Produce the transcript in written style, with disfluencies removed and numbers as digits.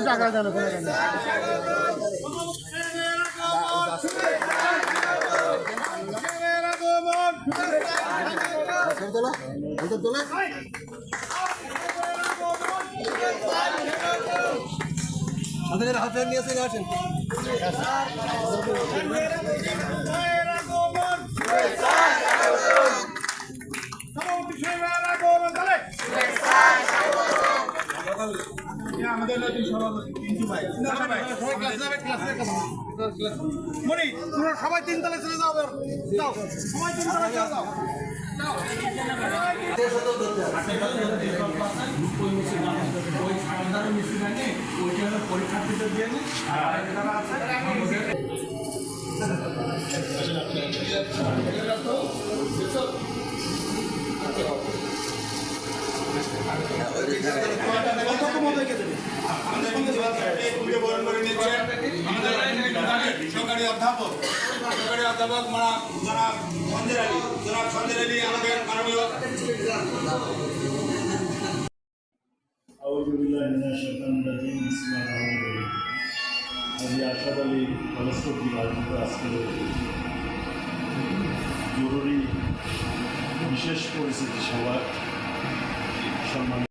টাকা দেন হাতে নিয়ে আসেন আসেন আমাদের মনি তোমরা সবাই তিনতলায় চলে যাও সবাই তিনতলায় চলে যাও পরীক্ষার্থীদের দিয়ে সরকারি অধ্যাপক জনাব সঞ্জয় আলী আমাদের মাননীয় আশরাফ আলী কলেজ কর্তৃক আয়োজিত আজকে জরুরি বিশেষ পরিস্থিতি সভা সম্মান